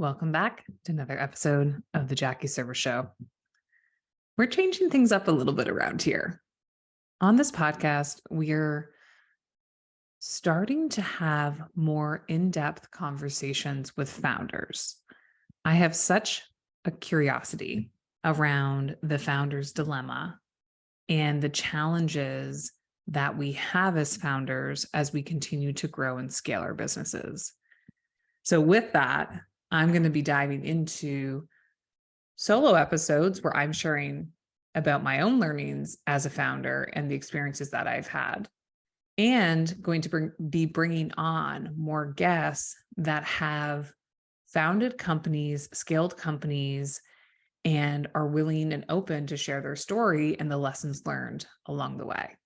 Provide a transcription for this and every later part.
Welcome back to another episode of the Jackie Server Show. We're changing things up a little bit around here. On this podcast, we're starting to have more in-depth conversations with founders. I have such a curiosity around the founder's dilemma and the challenges that we have as founders as we continue to grow and scale our businesses. So with that, I'm going to be diving into solo episodes where I'm sharing about my own learnings as a founder and the experiences that I've had, and going to be bringing on more guests that have founded companies, scaled companies, and are willing and open to share their story and the lessons learned along the way.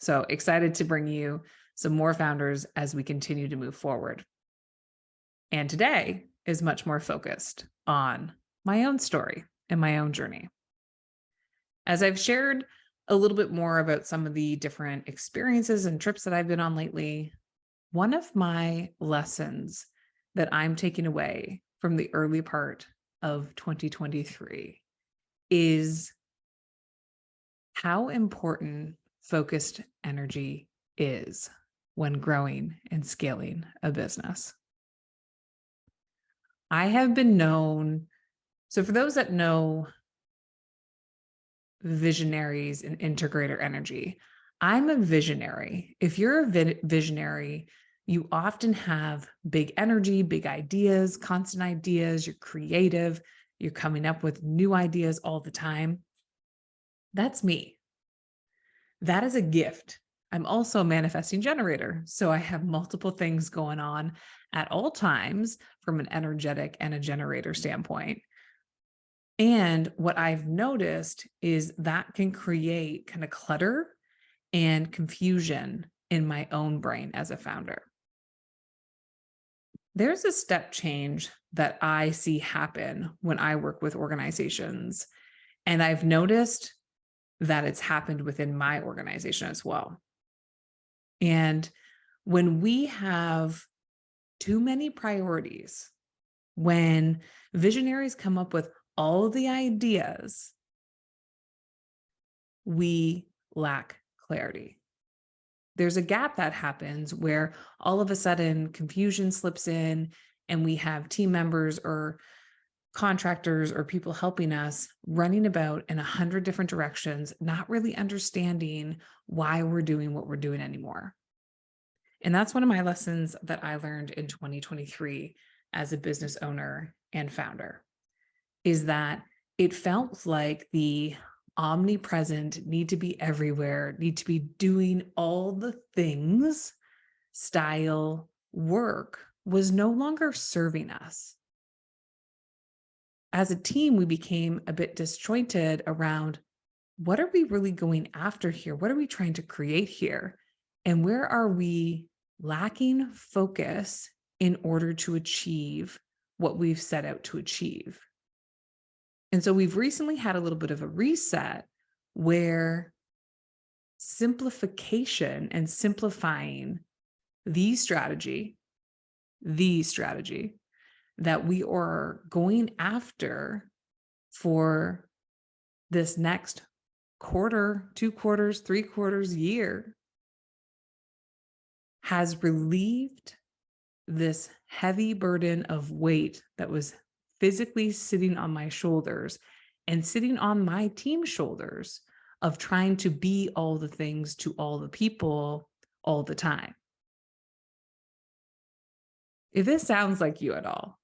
So excited to bring you some more founders as we continue to move forward. And today is much more focused on my own story and my own journey. As I've shared a little bit more about some of the different experiences and trips that I've been on lately, one of my lessons that I'm taking away from the early part of 2023 is how important focused energy is when growing and scaling a business. I have been known, so for those that know visionaries and integrator energy, I'm a visionary. If you're a visionary, you often have big energy, big ideas, constant ideas, you're creative, you're coming up with new ideas all the time. That's me. That is a gift. I'm also a manifesting generator. So I have multiple things going on at all times from an energetic and a generator standpoint. And what I've noticed is that can create kind of clutter and confusion in my own brain as a founder. There's a step change that I see happen when I work with organizations. And I've noticed that it's happened within my organization as well. And when we have too many priorities, when visionaries come up with all the ideas, we lack clarity. There's a gap that happens where all of a sudden confusion slips in and we have team members or contractors or people helping us running about in 100 different directions, not really understanding why we're doing what we're doing anymore. And that's one of my lessons that I learned in 2023 as a business owner and founder, is that it felt like the omnipresent, need to be everywhere, need to be doing all the things style work was no longer serving us. As a team, we became a bit disjointed around what are we really going after here? What are we trying to create here? And where are we lacking focus in order to achieve what we've set out to achieve? And so we've recently had a little bit of a reset where simplification and simplifying the strategy that we are going after for this next quarter, 2 quarters, 3 quarters, year has relieved this heavy burden of weight that was physically sitting on my shoulders and sitting on my team's shoulders of trying to be all the things to all the people all the time. If this sounds like you at all,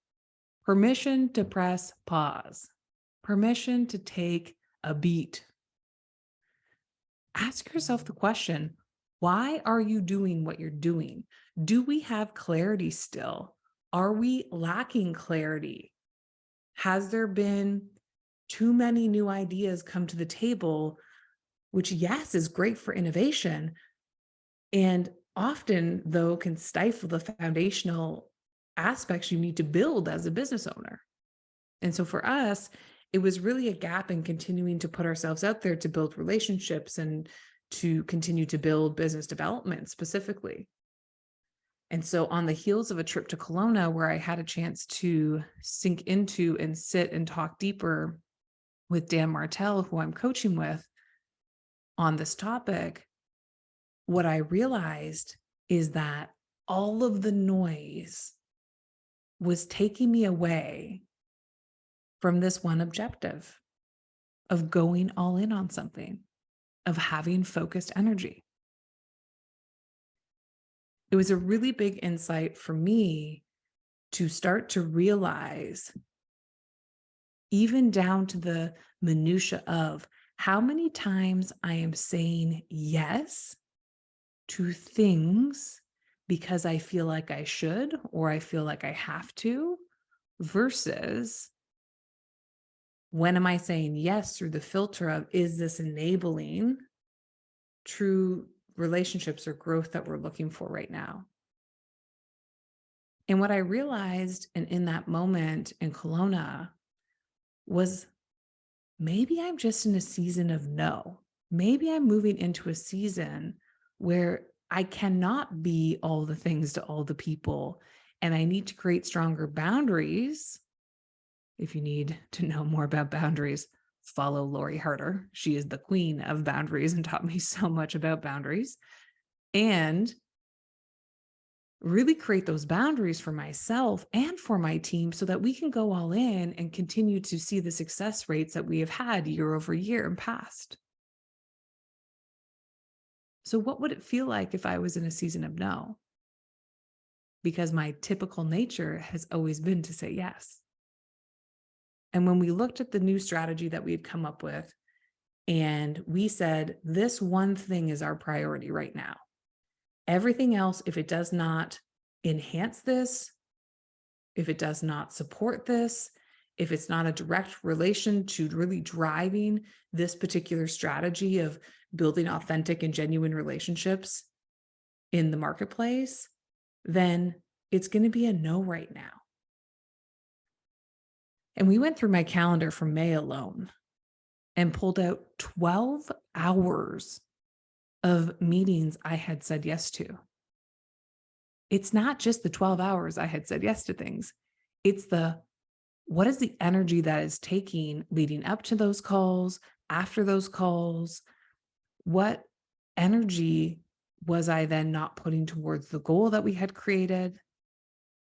permission to press pause, permission to take a beat. Ask yourself the question, why are you doing what you're doing? Do we have clarity still? Are we lacking clarity? Has there been too many new ideas come to the table, which, yes, is great for innovation, and often, though, can stifle the foundational aspects you need to build as a business owner? And so for us, it was really a gap in continuing to put ourselves out there to build relationships and to continue to build business development specifically. And so on the heels of a trip to Kelowna, where I had a chance to sink into and sit and talk deeper with Dan Martell, who I'm coaching with on this topic, what I realized is that all of the noise was taking me away from this one objective of going all in on something, of having focused energy. It was a really big insight for me to start to realize, even down to the minutia of how many times I am saying yes to things because I feel like I should or I feel like I have to, versus when am I saying yes through the filter of, is this enabling true relationships or growth that we're looking for right now? And what I realized in that moment in Kelowna was, maybe I'm just in a season of no. Maybe I'm moving into a season where I cannot be all the things to all the people, and I need to create stronger boundaries. If you need to know more about boundaries, follow Lori Harder. She is the queen of boundaries and taught me so much about boundaries. And really create those boundaries for myself and for my team so that we can go all in and continue to see the success rates that we have had year over year and past. So what would it feel like if I was in a season of no? Because my typical nature has always been to say yes. And when we looked at the new strategy that we had come up with, and we said, this one thing is our priority right now. Everything else, if it does not enhance this, if it does not support this, if it's not a direct relation to really driving this particular strategy of building authentic and genuine relationships in the marketplace, then it's going to be a no right now. And we went through my calendar for May alone and pulled out 12 hours of meetings I had said yes to. It's not just the 12 hours I had said yes to things. It's what is the energy that is taking leading up to those calls, after those calls? What energy was I then not putting towards the goal that we had created?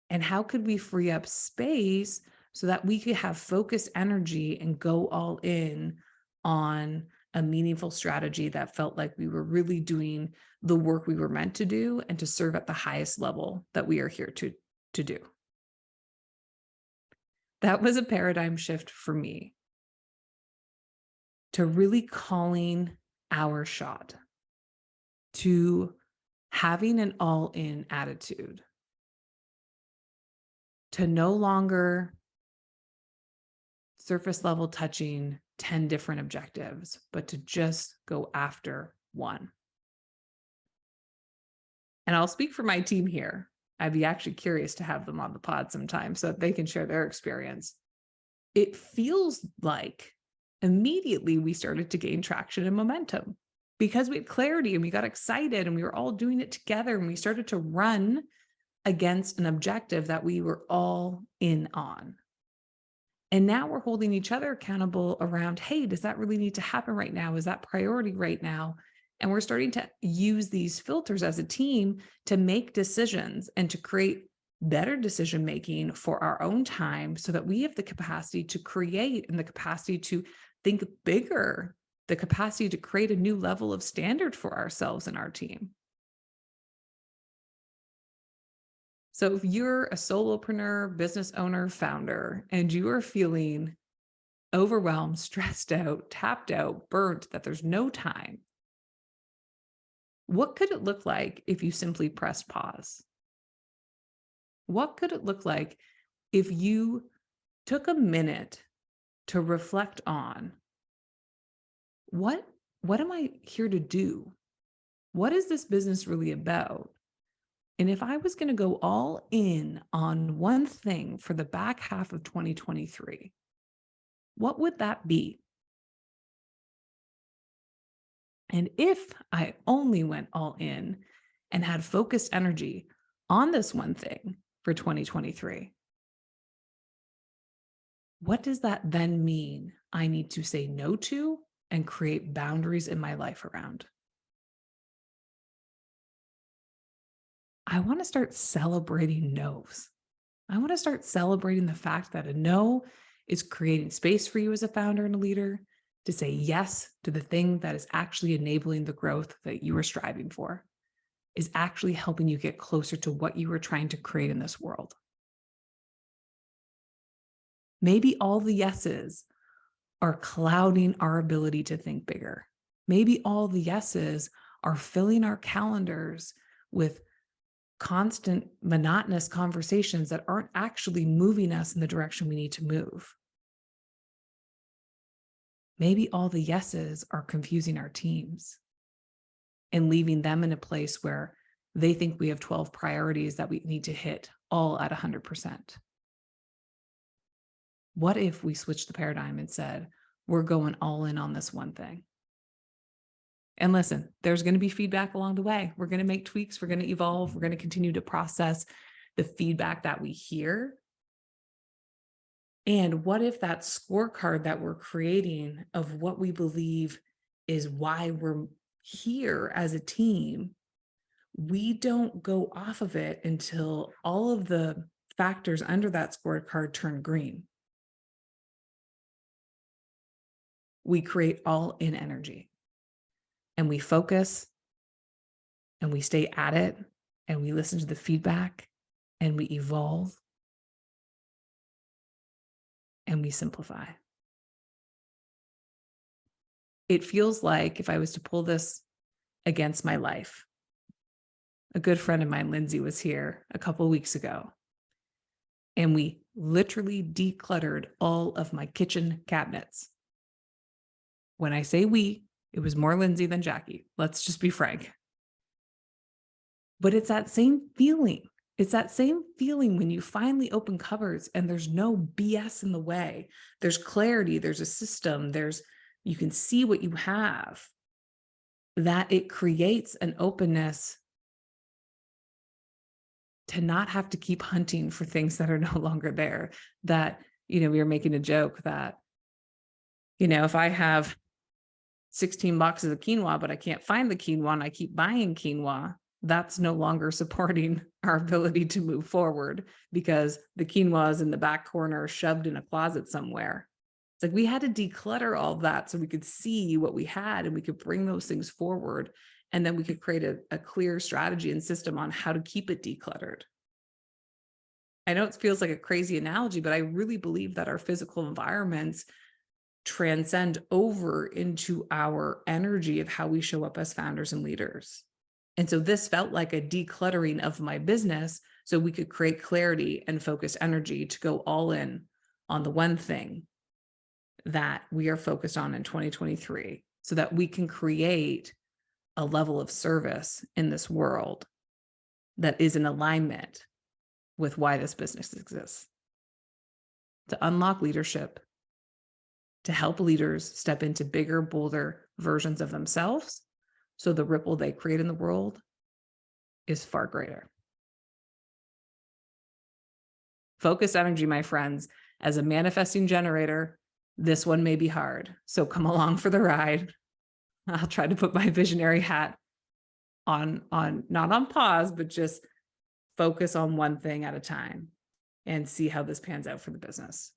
And how could we free up space so that we could have focused energy and go all in on a meaningful strategy that felt like we were really doing the work we were meant to do and to serve at the highest level that we are here to do? That was a paradigm shift for me, to really calling our shot, to having an all-in attitude, to no longer surface level touching 10 different objectives, but to just go after one. And I'll speak for my team here. I'd be actually curious to have them on the pod sometime so that they can share their experience. It feels like immediately we started to gain traction and momentum because we had clarity and we got excited and we were all doing it together, and we started to run against an objective that we were all in on. And now we're holding each other accountable around, hey, does that really need to happen right now? Is that priority right now? And we're starting to use these filters as a team to make decisions and to create better decision-making for our own time so that we have the capacity to create and the capacity to think bigger, the capacity to create a new level of standard for ourselves and our team. So if you're a solopreneur, business owner, founder, and you are feeling overwhelmed, stressed out, tapped out, burnt, that there's no time, what could it look like if you simply pressed pause? What could it look like if you took a minute to reflect on what am I here to do? What is this business really about? And if I was going to go all in on one thing for the back half of 2023, what would that be? And if I only went all in and had focused energy, on this one thing for 2023, what does that then mean I need to say no to and create boundaries in my life around? I want to start celebrating no's. I want to start celebrating the fact that a no is creating space for you as a founder and a leader to say yes to the thing that is actually enabling the growth that you are striving for, is actually helping you get closer to what you were trying to create in this world. Maybe all the yeses are clouding our ability to think bigger. Maybe all the yeses are filling our calendars with constant monotonous conversations that aren't actually moving us in the direction we need to move. Maybe all the yeses are confusing our teams and leaving them in a place where they think we have 12 priorities that we need to hit all at 100%. What if we switched the paradigm and said, we're going all in on this one thing? And listen, there's going to be feedback along the way. We're going to make tweaks. We're going to evolve. We're going to continue to process the feedback that we hear. And what if that scorecard that we're creating of what we believe is why we're here as a team, we don't go off of it until all of the factors under that scorecard turn green? We create all in energy. And we focus and we stay at it and we listen to the feedback and we evolve and we simplify. It feels like if I was to pull this against my life, a good friend of mine, Lindsay, was here a couple of weeks ago and we literally decluttered all of my kitchen cabinets. When I say we, it was more Lindsay than Jackie. Let's just be frank. But it's that same feeling. It's that same feeling when you finally open cupboards and there's no BS in the way. There's clarity, there's a system, you can see what you have, that it creates an openness to not have to keep hunting for things that are no longer there. That, we were making a joke that, if I have 16 boxes of quinoa, but I can't find the quinoa and I keep buying quinoa, that's no longer supporting our ability to move forward because the quinoa is in the back corner, shoved in a closet somewhere. It's like we had to declutter all of that so we could see what we had and we could bring those things forward. And then we could create a clear strategy and system on how to keep it decluttered. I know it feels like a crazy analogy, but I really believe that our physical environments transcend over into our energy of how we show up as founders and leaders. And so this felt like a decluttering of my business so we could create clarity and focused energy to go all in on the one thing that we are focused on in 2023 so that we can create a level of service in this world that is in alignment with why this business exists. To unlock leadership, to help leaders step into bigger, bolder versions of themselves so the ripple they create in the world is far greater. Focused energy, my friends, as a manifesting generator, this one may be hard. So come along for the ride. I'll try to put my visionary hat on not on pause, but just focus on one thing at a time and see how this pans out for the business.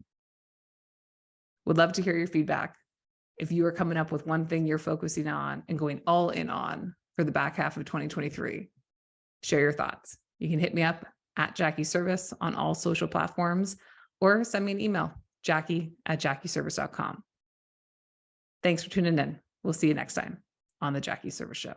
Would love to hear your feedback. If you are coming up with one thing you're focusing on and going all in on for the back half of 2023, share your thoughts. You can hit me up at Jackie Service on all social platforms or send me an email, jackie@jackieservice.com. Thanks for tuning in. We'll see you next time on the Jackie Service Show.